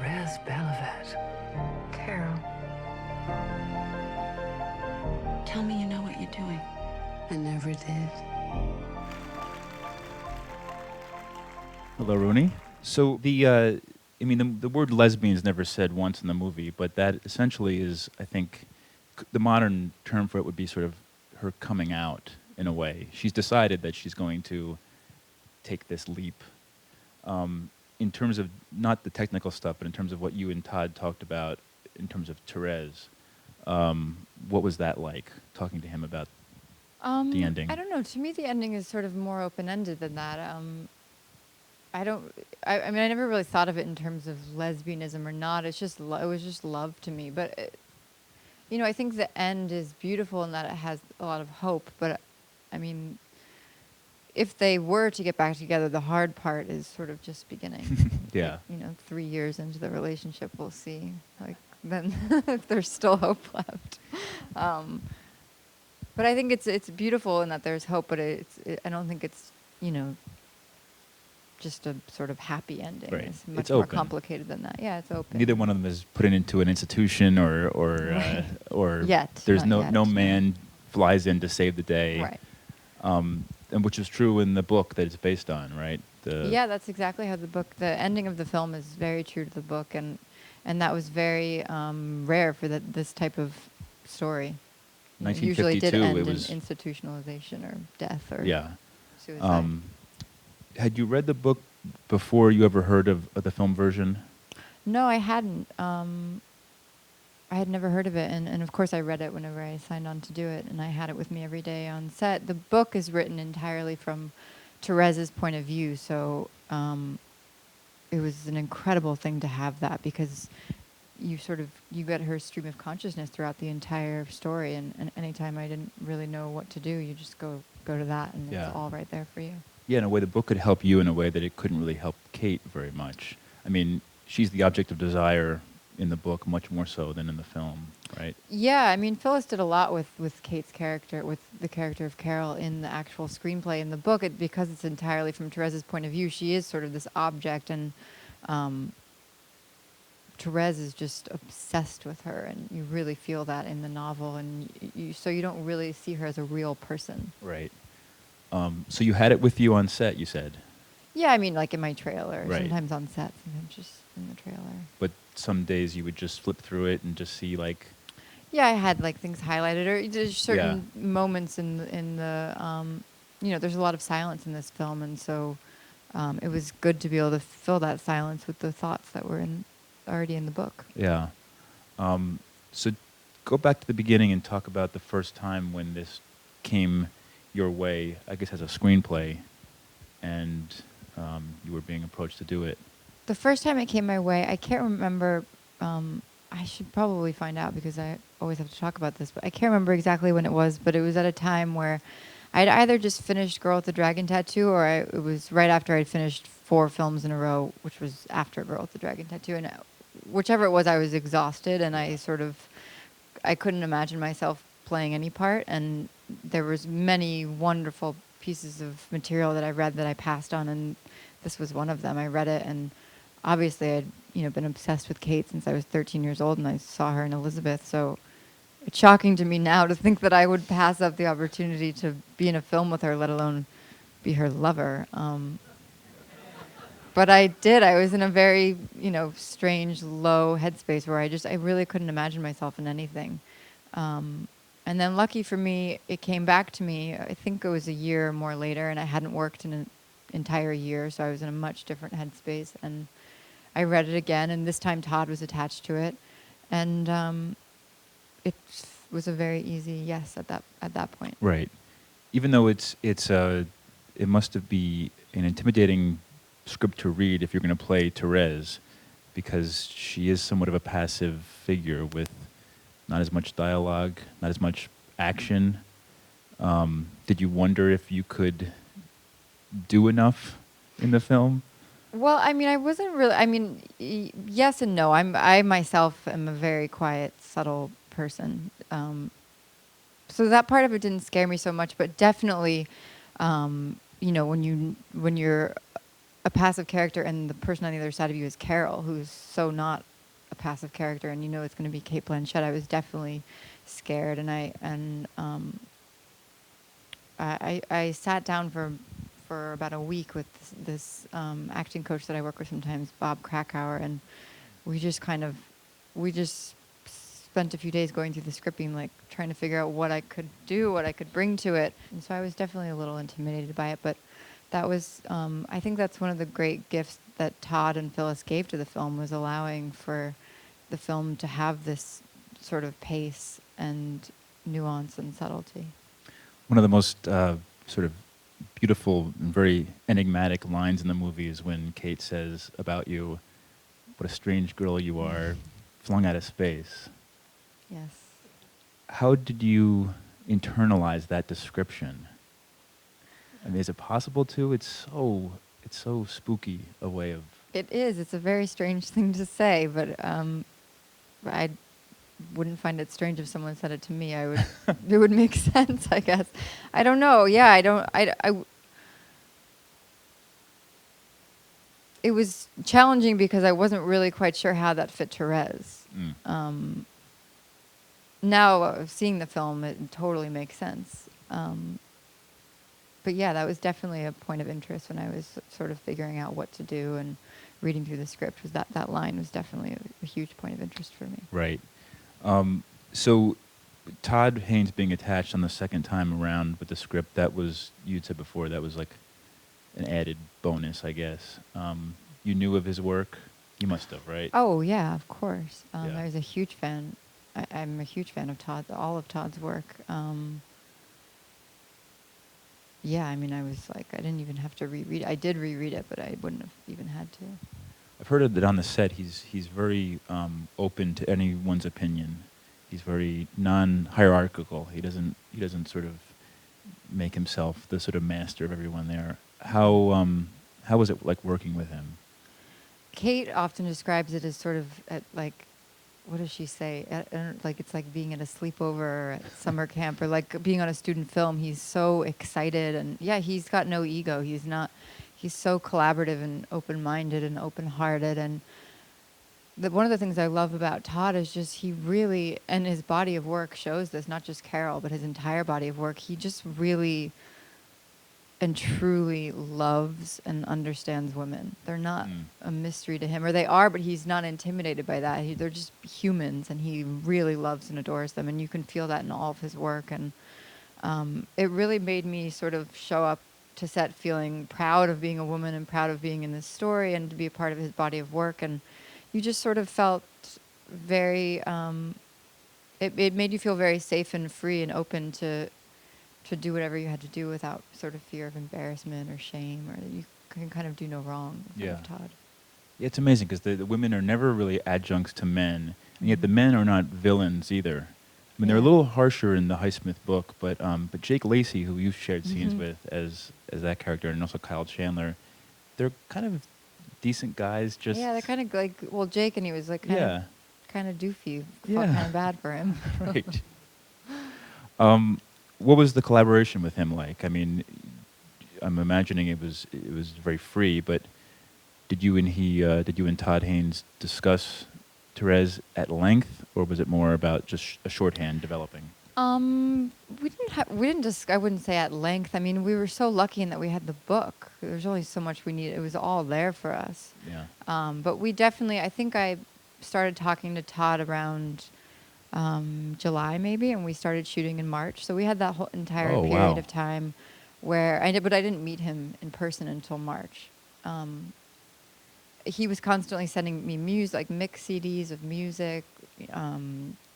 Therese Belivet. Carol. Tell me you know what you're doing. I never did. Hello, Rooney. So the word lesbian is never said once in the movie, but that essentially is, I think, the modern term for it would be sort of her coming out in a way. She's decided that she's going to take this leap. In terms of not the technical stuff, but in terms of what you and Todd talked about in terms of Therese, what was that like, talking to him about the ending? I don't know. To me, the ending is sort of more open-ended than that. I don't. I mean, I never really thought of it in terms of lesbianism or not. It's just it was just love to me. But I think the end is beautiful in that it has a lot of hope. But I mean, if they were to get back together, the hard part is sort of just beginning. Yeah. Like, 3 years into the relationship, we'll see. Like then, if there's still hope left. But I think it's beautiful in that there's hope. But I don't think it's just a sort of happy ending. Right. It's much It's more open. complicated than that. Yeah, it's open. Neither one of them is put into an institution or Right. or Yet, there's not yet. no man flies in to save the day. Right. And which is true in the book that it's based on, right? Yeah, that's exactly how the ending of the film is very true to the book, and that was very rare for this type of story. Usually did 1952, end it was in institutionalization or death or yeah. suicide. Had you read the book before you ever heard of the film version? No, I hadn't. I had never heard of it, and of course I read it whenever I signed on to do it, and I had it with me every day on set. The book is written entirely from Therese's point of view, so it was an incredible thing to have that, because you get her stream of consciousness throughout the entire story, and anytime I didn't really know what to do, you just go to that, and Yeah. it's all right there for you. Yeah, in a way, the book could help you in a way that it couldn't really help Cate very much. I mean, she's the object of desire in the book much more so than in the film, right? Yeah, I mean, Phyllis did a lot with Kate's character, with the character of Carol in the actual screenplay. In the book, because it's entirely from Therese's point of view, she is sort of this object, and Therese is just obsessed with her, and you really feel that in the novel, and so you don't really see her as a real person. Right. So you had it with you on set, you said? Yeah, I mean, like in my trailer, Right. sometimes on set, sometimes just in the trailer. But some days you would just flip through it and just see, like... Yeah, I had like things highlighted, or there's certain moments in the there's a lot of silence in this film, and so it was good to be able to fill that silence with the thoughts that were already in the book. Yeah. So go back to the beginning and talk about the first time when this came your way, I guess as a screenplay, and you were being approached to do it. The first time it came my way, I can't remember. I should probably find out, because I always have to talk about this, but I can't remember exactly when it was, but it was at a time where I'd either just finished Girl with the Dragon Tattoo, or it was right after I'd finished 4 films in a row, which was after Girl with the Dragon Tattoo. And whichever it was, I was exhausted, and I couldn't imagine myself playing any part. And there was many wonderful pieces of material that I read that I passed on, and this was one of them. I read it, and obviously I'd been obsessed with Cate since I was 13 years old, and I saw her in Elizabeth. So it's shocking to me now to think that I would pass up the opportunity to be in a film with her, let alone be her lover. But I did. I was in a very, strange, low headspace where I really couldn't imagine myself in anything. And then lucky for me, it came back to me, I think it was a year or more later, and I hadn't worked in an entire year, so I was in a much different headspace. And I read it again, and this time Todd was attached to it. And it was a very easy yes at that point. Right. Even though it must be an intimidating script to read if you're going to play Therese, because she is somewhat of a passive figure with not as much dialogue, not as much action. Did you wonder if you could do enough in the film? Well, I mean, I wasn't really. I mean, yes and no. I myself am a very quiet, subtle person, so that part of it didn't scare me so much. But definitely, when you're a passive character, and the person on the other side of you is Carol, who's so not a passive character, and you know it's going to be Cate Blanchett. I was definitely scared, and I sat down for about a week with this acting coach that I work with sometimes, Bob Krakauer, and we just spent a few days going through the script, being like trying to figure out what I could do, what I could bring to it. And so I was definitely a little intimidated by it, but that was, I think that's one of the great gifts that Todd and Phyllis gave to the film, was allowing for the film to have this sort of pace and nuance and subtlety. One of the most sort of beautiful and very enigmatic lines in the movie is when Kate says about you, "What a strange girl you are, flung out of space." Yes. How did you internalize that description? I mean, is it possible to? It's so spooky a way of. It is. It's a very strange thing to say, but I wouldn't find it strange if someone said it to me. I would. It would make sense, I guess. I don't know. Yeah, I don't. It was challenging because I wasn't really quite sure how that fit Therese. Now, seeing the film, it totally makes sense. But yeah, that was definitely a point of interest when I was sort of figuring out what to do and reading through the script. Was that line was definitely a huge point of interest for me. Right. So Todd Haynes being attached on the second time around with the script, that was, you'd said before, that was like an added bonus, I guess. You knew of his work? You must have, right? Oh, yeah, of course. Yeah. I was a huge fan. I'm a huge fan of all of Todd's work. Yeah, I mean, I was like, I didn't even have to reread it. I did reread it, but I wouldn't have even had to. I've heard that on the set he's very open to anyone's opinion. He's very non-hierarchical. He doesn't sort of make himself the sort of master of everyone there. How was it like working with him? Kate often describes it as sort of like, what does she say? Like it's like being at a sleepover or at summer camp, or like being on a student film. He's so excited, and yeah, he's got no ego. He's so collaborative and open-minded and open-hearted. And one of the things I love about Todd is just he really, and his body of work shows this, not just Carol, but his entire body of work. He just really and truly loves and understands women. They're not a mystery to him, or they are, but he's not intimidated by that. They're just humans, and he really loves and adores them, and you can feel that in all of his work. And it really made me sort of show up to set feeling proud of being a woman and proud of being in this story and to be a part of his body of work. And you just sort of felt very, it made you feel very safe and free and open to do whatever you had to do without sort of fear of embarrassment or shame, or that you can kind of do no wrong in front of Todd. Yeah, it's amazing because the women are never really adjuncts to men, and yet the men are not villains either. I mean, they're a little harsher in the Highsmith book, but Jake Lacey, who you've shared scenes with as that character, and also Kyle Chandler, they're kind of decent guys. Just they're kind of like, well, Jake, and he was like kind of doofy. Felt kind of bad for him. Right. What was the collaboration with him like? I mean, I'm imagining it was very free, but did you and Todd Haynes discuss Therese at length, or was it more about just a shorthand developing? We didn't I wouldn't say at length. I mean, we were so lucky in that we had the book. There's only so much we needed. It was all there for us. Yeah. But we definitely, I think I started talking to Todd around July maybe, and we started shooting in March. So we had that whole entire period of time where but I didn't meet him in person until March. He was constantly sending me music, like mix CDs of music,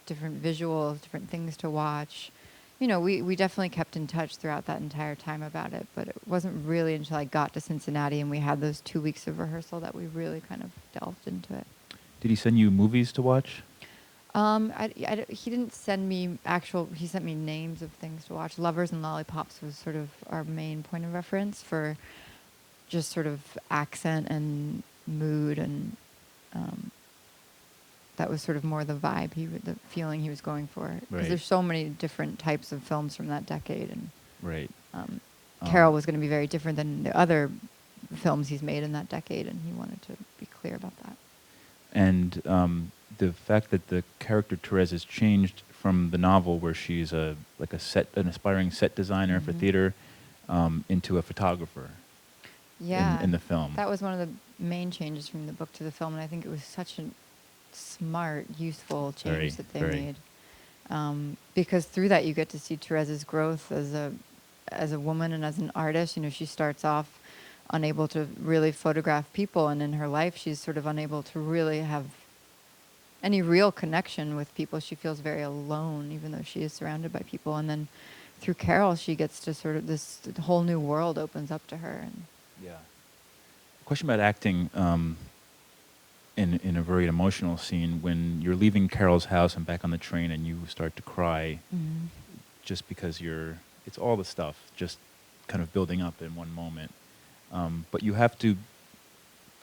different visuals, different things to watch. You know, we definitely kept in touch throughout that entire time about it, but it wasn't really until I got to Cincinnati and we had those 2 weeks of rehearsal that we really kind of delved into it. Did he send you movies to watch? He didn't send me he sent me names of things to watch. Lovers and Lollipops was sort of our main point of reference for just sort of accent and mood, and that was sort of more the vibe, the feeling he was going for. Because there's so many different types of films from that decade, and right. Carol was going to be very different than the other films he's made in that decade, and he wanted to be clear about that. And the fact that the character Therese has changed from the novel, where she's an aspiring set designer for theater, into a photographer. Yeah, in the film. That was one of the main changes from the book to the film, and I think it was such a smart, useful change that they made. Because through that, you get to see Therese's growth as a woman and as an artist. You know, she starts off unable to really photograph people, and in her life, she's sort of unable to really have any real connection with people. She feels very alone, even though she is surrounded by people. And then through Carol, she gets to sort of this whole new world opens up to her. And yeah. Question about acting in a very emotional scene when you're leaving Carol's house and back on the train and you start to cry just because it's all the stuff just kind of building up in one moment. But you have to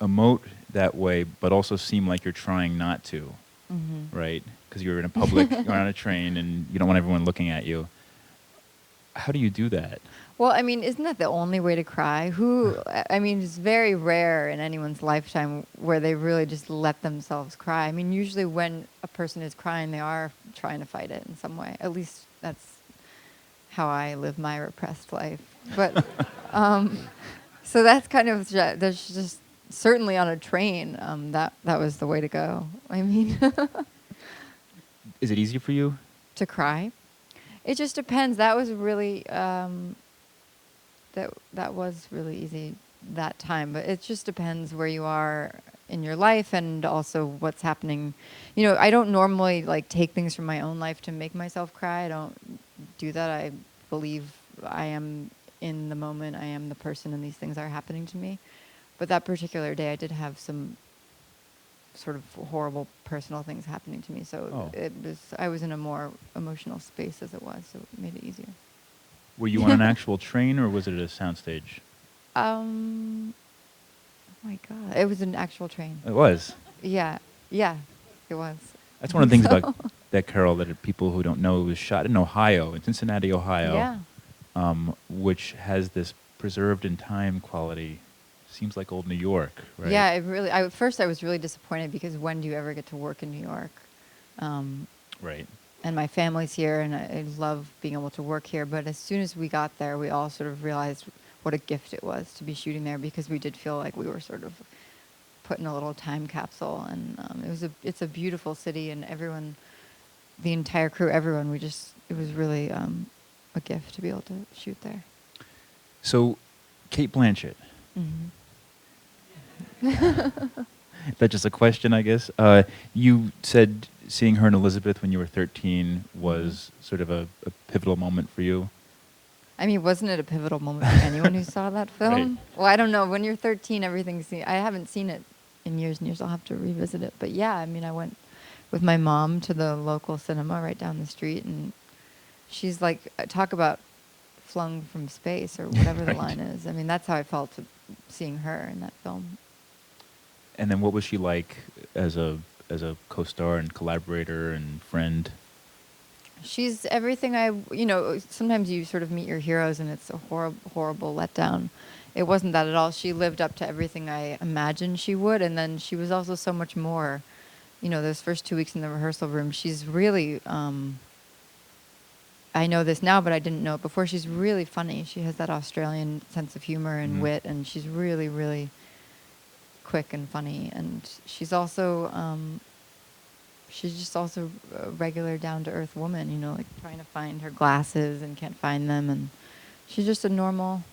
emote that way, but also seem like you're trying not to, right? Because you're in a public, you're on a train, and you don't want everyone looking at you. How do you do that? Well, I mean, isn't that the only way to cry? I mean, it's very rare in anyone's lifetime where they really just let themselves cry. I mean, usually when a person is crying, they are trying to fight it in some way. At least that's how I live my repressed life. But, so that's kind of, there's just certainly on a train, that was the way to go. I mean. Is it easy for you? To cry? It just depends. That was really, that was really easy that time. But it just depends where you are in your life and also what's happening. You know, I don't normally like take things from my own life to make myself cry. I don't do that. I believe I am in the moment. I am the person, and these things are happening to me. But that particular day, I did have some sort of horrible personal things happening to me. So I was in a more emotional space as it was, so it made it easier. Were you on an actual train, or was it at a soundstage? Oh my God. It was an actual train. It was? Yeah, it was. That's one of the things about that Carol that people who don't know, it was shot in Ohio, in Cincinnati, Ohio, which has this preserved in time quality. Seems like old New York, right? Yeah, it really. At first, I was really disappointed because when do you ever get to work in New York? Right. And my family's here, and I love being able to work here. But as soon as we got there, we all sort of realized what a gift it was to be shooting there, because we did feel like we were sort of put in a little time capsule. And it's a beautiful city, and everyone, the entire crew, everyone, it was really a gift to be able to shoot there. So, Cate Blanchett. That's just a question, I guess. You said seeing her in Elizabeth when you were 13 was sort of a pivotal moment for you. I mean, wasn't it a pivotal moment for anyone who saw that film? Right. Well, I don't know. When you're 13, I haven't seen it in years and years. I'll have to revisit it. But yeah, I mean, I went with my mom to the local cinema right down the street, and she's like, talk about flung from space, or whatever the line is. I mean, that's how I felt seeing her in that film. And then what was she like as a co-star and collaborator and friend? She's everything sometimes you sort of meet your heroes and it's a horrible letdown. It wasn't that at all. She lived up to everything I imagined she would, and then she was also so much more. You know, those first 2 weeks in the rehearsal room, she's really, I know this now, but I didn't know it before. She's really funny. She has that Australian sense of humor and wit, and she's really, really quick and funny. And she's also, she's just also a regular down-to-earth woman, you know, like trying to find her glasses and can't find them. And she's just a normal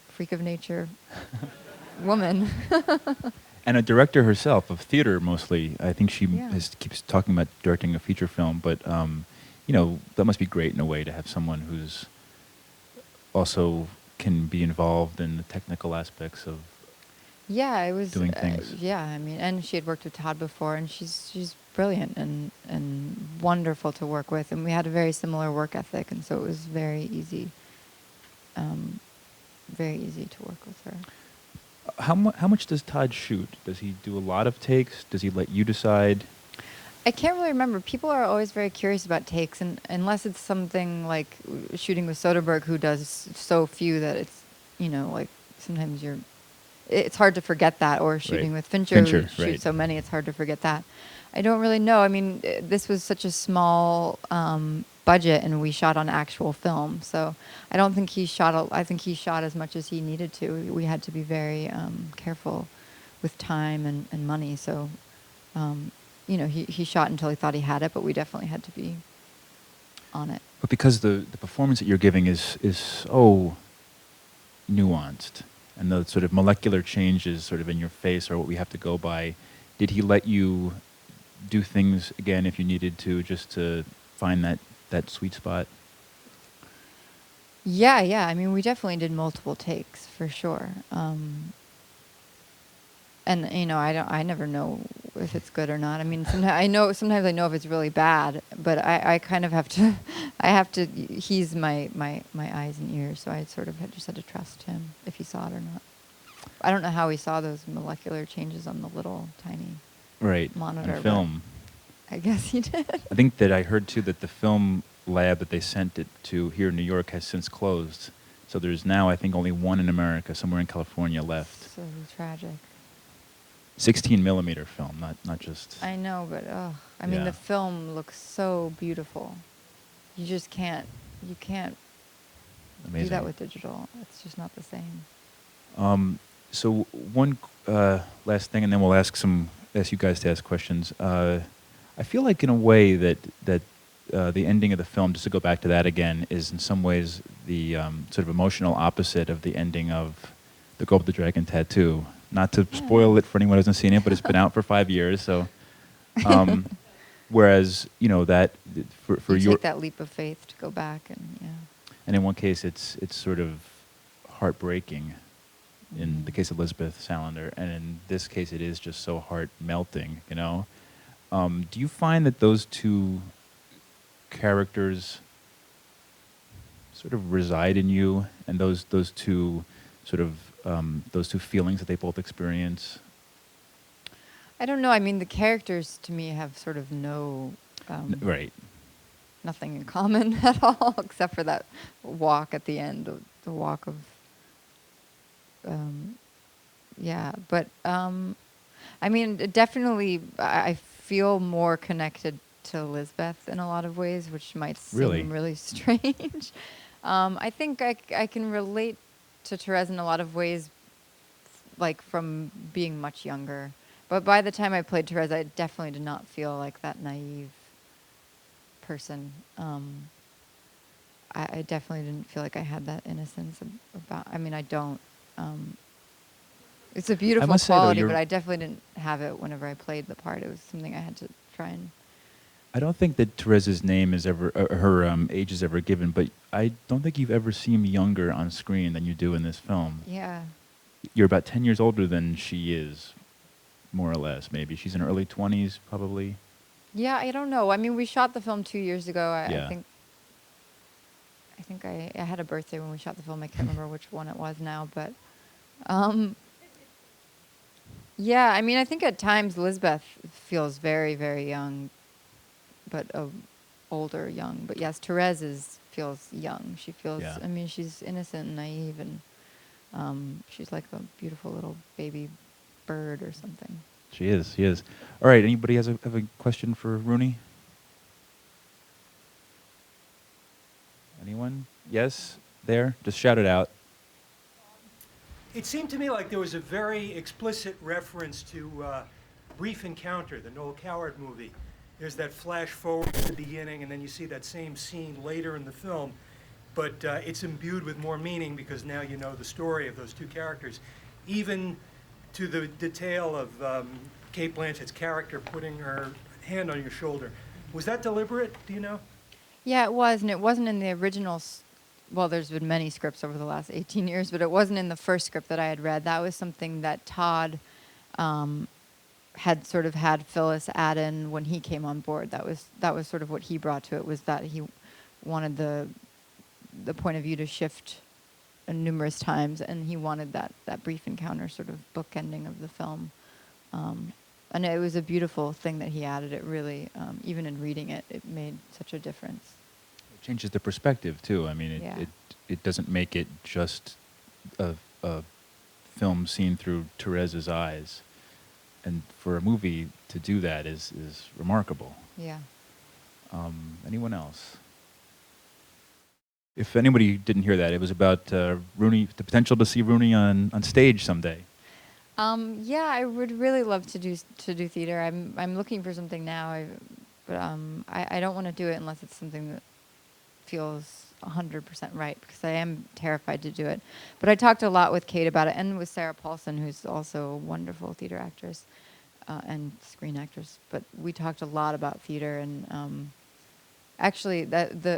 freak of nature woman. And a director herself of theater mostly. I think she keeps talking about directing a feature film, but that must be great in a way to have someone who's also can be involved in the technical aspects of doing things. I mean, and she had worked with Todd before, and she's brilliant and wonderful to work with, and we had a very similar work ethic, and so it was very easy to work with her. How much does Todd shoot? Does he do a lot of takes? Does he let you decide? I can't really remember. People are always very curious about takes, and unless it's something like shooting with Soderbergh, who does so few that like sometimes it's hard to forget that. Or shooting Right. with Fincher, who Fincher, shoots right. so many, it's hard to forget that. I don't really know. I mean, this was such a small budget, and we shot on actual film. So I don't think he shot. I think he shot as much as he needed to. We had to be very careful with time and money. So, he shot until he thought he had it, but we definitely had to be on it. But because the performance that you're giving is so nuanced, and the sort of molecular changes sort of in your face are what we have to go by, did he let you do things again if you needed to, just to find that sweet spot? Yeah. I mean, we definitely did multiple takes for sure. And I never know if it's good or not. I mean, sometimes I know if it's really bad, but I kind of have to. He's my eyes and ears, so I sort of just had to trust him if he saw it or not. I don't know how he saw those molecular changes on the little tiny monitor. On film. I guess he did. I think that I heard too that the film lab that they sent it to here in New York has since closed. So there's now, I think, only one in America, somewhere in California, left. So tragic. 16 millimeter film, not just. I know, but I mean, the film looks so beautiful. You just can't. You can't Amazing. do that with digital. It's just not the same. So one last thing, and then we'll ask you guys to ask questions. I feel like in a way that the ending of the film, just to go back to that again, is in some ways the sort of emotional opposite of the ending of The Girl with the Dragon Tattoo. Not to spoil it for anyone who hasn't seen it, but it's been out for 5 years. So, whereas that for you your take that leap of faith to go back and in one case it's sort of heartbreaking. In the case of Elizabeth Salander, and in this case it is just so heart melting. Do you find that those two characters sort of reside in you, and those two sort of those two feelings that they both experience? I don't know. I mean, the characters to me have sort of nothing in common at all, except for that walk at the end, the walk of. But I mean, definitely, I feel more connected to Lisbeth in a lot of ways, which might seem really strange. I think I can relate to Therese in a lot of ways, like from being much younger. But by the time I played Therese, I definitely did not feel like that naive person. I definitely didn't feel like I had that innocence about. I mean, I don't. It's a beautiful quality, but I definitely didn't have it whenever I played the part. It was something I had to try and. I don't think that Therese's name is ever, her age is ever given, but I don't think you've ever seen younger on screen than you do in this film. Yeah. You're about 10 years older than she is, more or less, maybe. She's in her early 20s, probably. Yeah, I don't know. I mean, we shot the film 2 years ago. Yeah. I think I had a birthday when we shot the film. I can't remember which one it was now, but yeah, I mean, I think at times Lisbeth feels very, very young, but older young. But yes, Therese feels young. She feels, I mean, she's innocent and naive, and she's like a beautiful little baby bird or something. She is. All right, anybody have a question for Rooney? Anyone? Yes? There? Just shout it out. It seemed to me like there was a very explicit reference to Brief Encounter, the Noel Coward movie. There's that flash forward at the beginning, and then you see that same scene later in the film. But it's imbued with more meaning because now you know the story of those two characters. Even to the detail of Cate Blanchett's character putting her hand on your shoulder. Was that deliberate? Do you know? Yeah, it was, and it wasn't in the original. Well, there's been many scripts over the last 18 years, but it wasn't in the first script that I had read. That was something that Todd had sort of had Phyllis add in when he came on board. That was sort of what he brought to it, was that he wanted the point of view to shift numerous times, and he wanted that brief encounter sort of bookending of the film. And it was a beautiful thing that he added. It really, even in reading it, it made such a difference. It changes the perspective, too. I mean, it doesn't make it just a film seen through Therese's eyes, and for a movie to do that is remarkable. Yeah. Anyone else? If anybody didn't hear that, it was about Rooney, the potential to see Rooney on stage someday. Yeah, I would really love to do theater. I'm looking for something now, but I don't want to do it unless it's something that feels 100% right, because I am terrified to do it. But I talked a lot with Cate about it, and with Sarah Paulson, who's also a wonderful theater actress and screen actress. But we talked a lot about theater, and actually,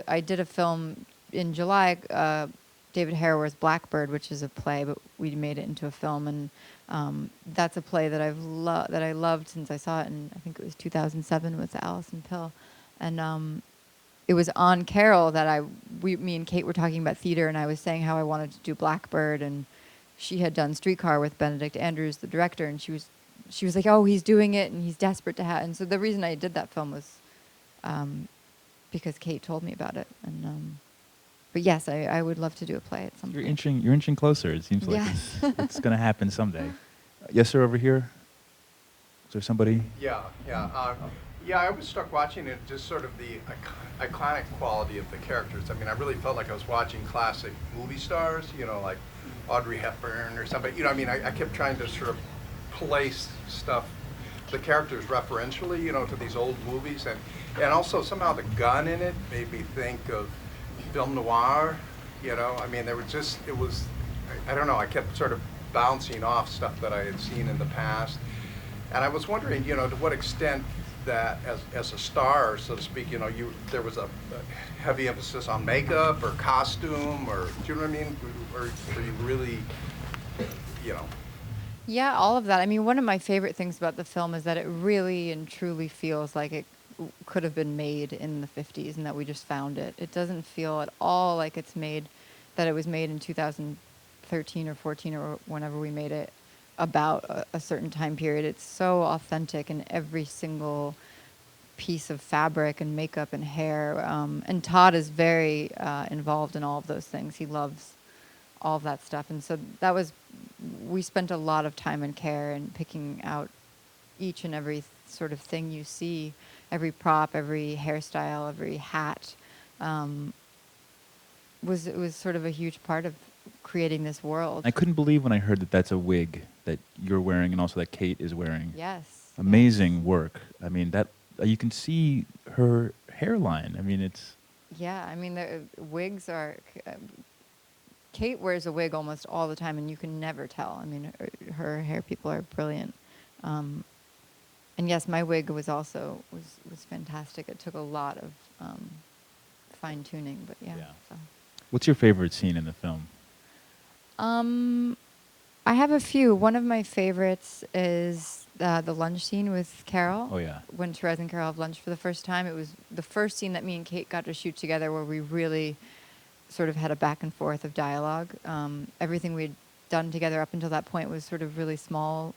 I did a film in July. David Harrower's Blackbird, which is a play, but we made it into a film, and that's a play that I loved since I saw it in, I think it was 2007 with Alison Pill, and it was on Carol that me and Cate were talking about theater, and I was saying how I wanted to do Blackbird, and she had done Streetcar with Benedict Andrews, the director, and she was like, oh, he's doing it, and he's desperate to have, and so the reason I did that film was because Cate told me about it, and but yes, I would love to do a play at some point. You're inching closer. It seems like it's going to happen someday. Yes, sir, over here. Is there somebody? Yeah. I was struck watching it, just sort of the iconic quality of the characters. I mean, I really felt like I was watching classic movie stars, like Audrey Hepburn or somebody. I kept trying to sort of place the characters referentially, to these old movies, and also somehow the gun in it made me think of film noir, I don't know, I kept sort of bouncing off stuff that I had seen in the past. And I was wondering, to what extent that as a star, so to speak, there was a heavy emphasis on makeup or costume, or, do you know what I mean? Or you really, Yeah, all of that. I mean, one of my favorite things about the film is that it really and truly feels like it could have been made in the 50s and that we just found it. It doesn't feel at all like that it was made in 2013 or 14 or whenever we made it about a certain time period. It's so authentic in every single piece of fabric and makeup and hair. And Todd is very involved in all of those things. He loves all of that stuff. And so we spent a lot of time and care in picking out each and every sort of thing you see, every prop, every hairstyle, every hat, was sort of a huge part of creating this world. I couldn't believe when I heard that that's a wig that you're wearing and also that Cate is wearing. Yes. Amazing work. I mean, that you can see her hairline. I mean, it's... Yeah, I mean, the wigs are... Cate wears a wig almost all the time, and you can never tell. I mean, her hair people are brilliant. And yes, my wig was also was fantastic. It took a lot of fine tuning, but yeah. So. What's your favorite scene in the film? I have a few. One of my favorites is the lunch scene with Carol. Oh yeah. When Therese and Carol have lunch for the first time. It was the first scene that me and Cate got to shoot together, where we really sort of had a back and forth of dialogue. Everything we'd done together up until that point was sort of really small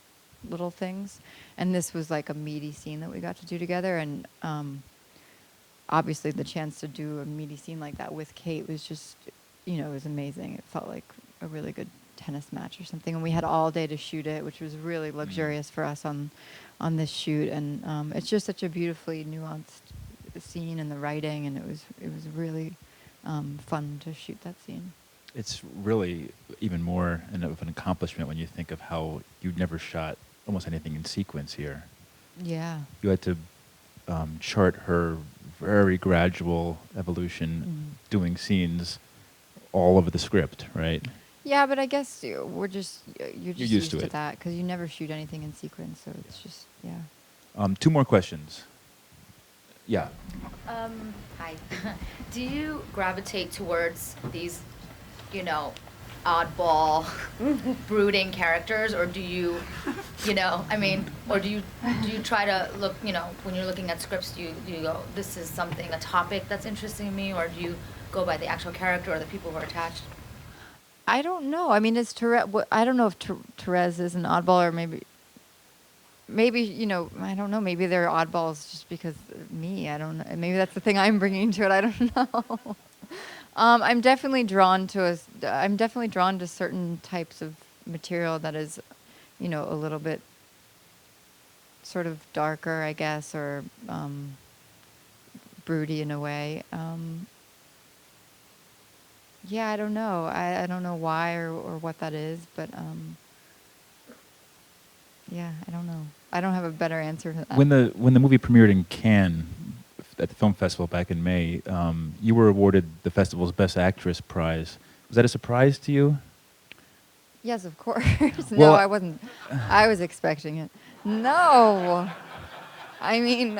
little things, and this was like a meaty scene that we got to do together, and obviously the chance to do a meaty scene like that with Cate was just, it was amazing. It felt like a really good tennis match or something, and we had all day to shoot it, which was really luxurious for us on this shoot, and it's just such a beautifully nuanced scene, and the writing, and it was really fun to shoot that scene. It's really even more of an accomplishment when you think of how you'd never shot almost anything in sequence here. Yeah. You had to chart her very gradual evolution, doing scenes all over the script, right? Yeah, but I guess you're just used to it. that, because you never shoot anything in sequence, so it's just, yeah. 2 more questions. Yeah. Hi. Do you gravitate towards these, oddball, brooding characters, or do you, or do you try to look, when you're looking at scripts, do you go, this is a topic that's interesting me, or do you go by the actual character or the people who are attached? I don't know. I mean, I don't know if Therese is an oddball, or maybe, I don't know. Maybe they're oddballs just because of me. I don't know. Maybe that's the thing I'm bringing to it. I don't know. I'm definitely drawn to I'm definitely drawn to certain types of material that is, a little bit sort of darker, I guess, or broody in a way. Yeah, I don't know. I don't know why or what that is, but yeah, I don't know. I don't have a better answer to that. When the movie premiered in Cannes at the film festival back in May, you were awarded the festival's Best Actress prize. Was that a surprise to you? Yes, of course. No, Well, I wasn't. I was expecting it. No. I mean,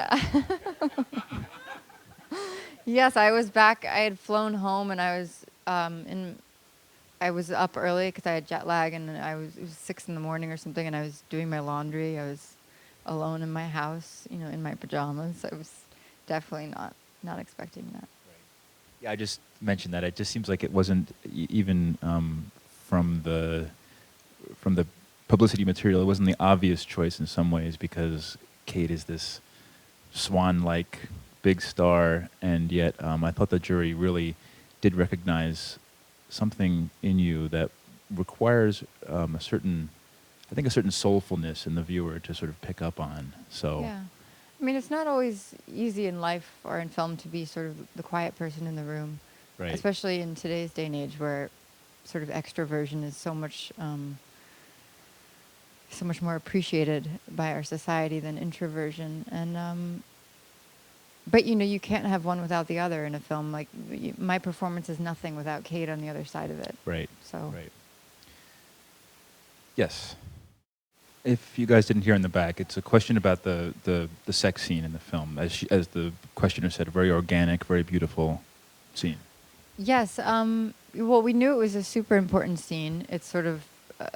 yes, I was back. I had flown home, and I was I was up early because I had jet lag, and it was 6 in the morning or something, and I was doing my laundry. I was alone in my house, in my pajamas. I was definitely not expecting that. Yeah, I just mentioned that. It just seems like it wasn't even from the publicity material. It wasn't the obvious choice in some ways because Cate is this swan-like big star, and yet I thought the jury really did recognize something in you that requires a certain soulfulness in the viewer to sort of pick up on. So. Yeah. I mean, it's not always easy in life or in film to be sort of the quiet person in the room, Right. especially in today's day and age where sort of extroversion is so much more appreciated by our society than introversion. And but you can't have one without the other in a film. Like my performance is nothing without Cate on the other side of it. Right. So. Right. Yes. If you guys didn't hear in the back, it's a question about the sex scene in the film. As the questioner said, a very organic, very beautiful scene. Yes. Well, we knew it was a super important scene. It's sort of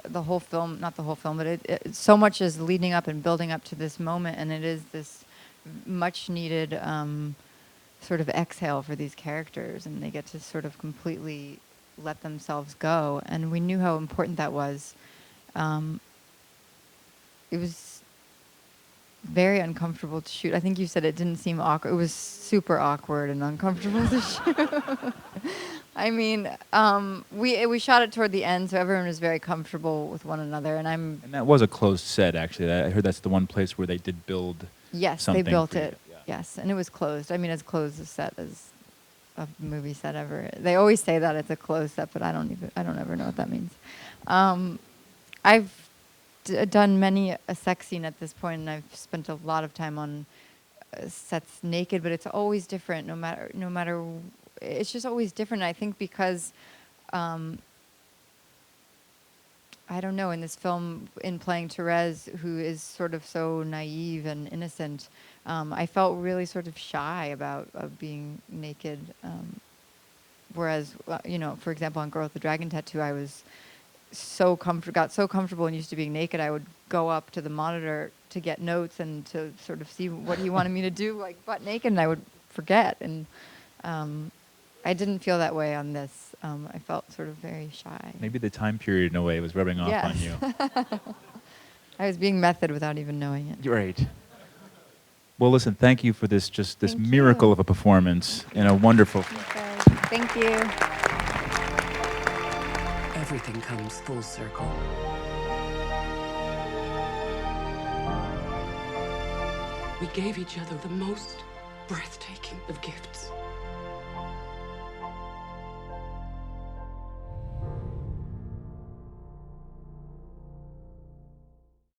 the whole film, not the whole film, but it so much is leading up and building up to this moment, and it is this much needed sort of exhale for these characters, and they get to sort of completely let themselves go. And we knew how important that was. It was very uncomfortable to shoot. I think you said it didn't seem awkward. It was super awkward and uncomfortable to shoot. I mean, we shot it toward the end, so everyone was very comfortable with one another. And that was a closed set, actually. I heard that's the one place where they did build. Yes, something they built for you. it. Yeah. Yes, and it was closed. I mean, as closed a set as a movie set ever. They always say that it's a closed set, but I don't ever know what that means. I've done many a sex scene at this point, and I've spent a lot of time on sets naked, but it's always different. No matter, it's just always different. I think because I don't know, in this film, in playing Therese, who is sort of so naive and innocent, I felt really sort of shy about being naked. Whereas, for example, on Girl with the Dragon Tattoo, I was got so comfortable and used to being naked, I would go up to the monitor to get notes and to sort of see what he wanted me to do, like butt naked, and I would forget. And I didn't feel that way on this. I felt sort of very shy. Maybe the time period, in a way, was rubbing off Yes. on you. I was being method without even knowing it. Right. Well, listen, thank you for this Thank miracle you. of a performance in a wonderful film. Okay. Thank you. Everything comes full circle. We gave each other the most breathtaking of gifts.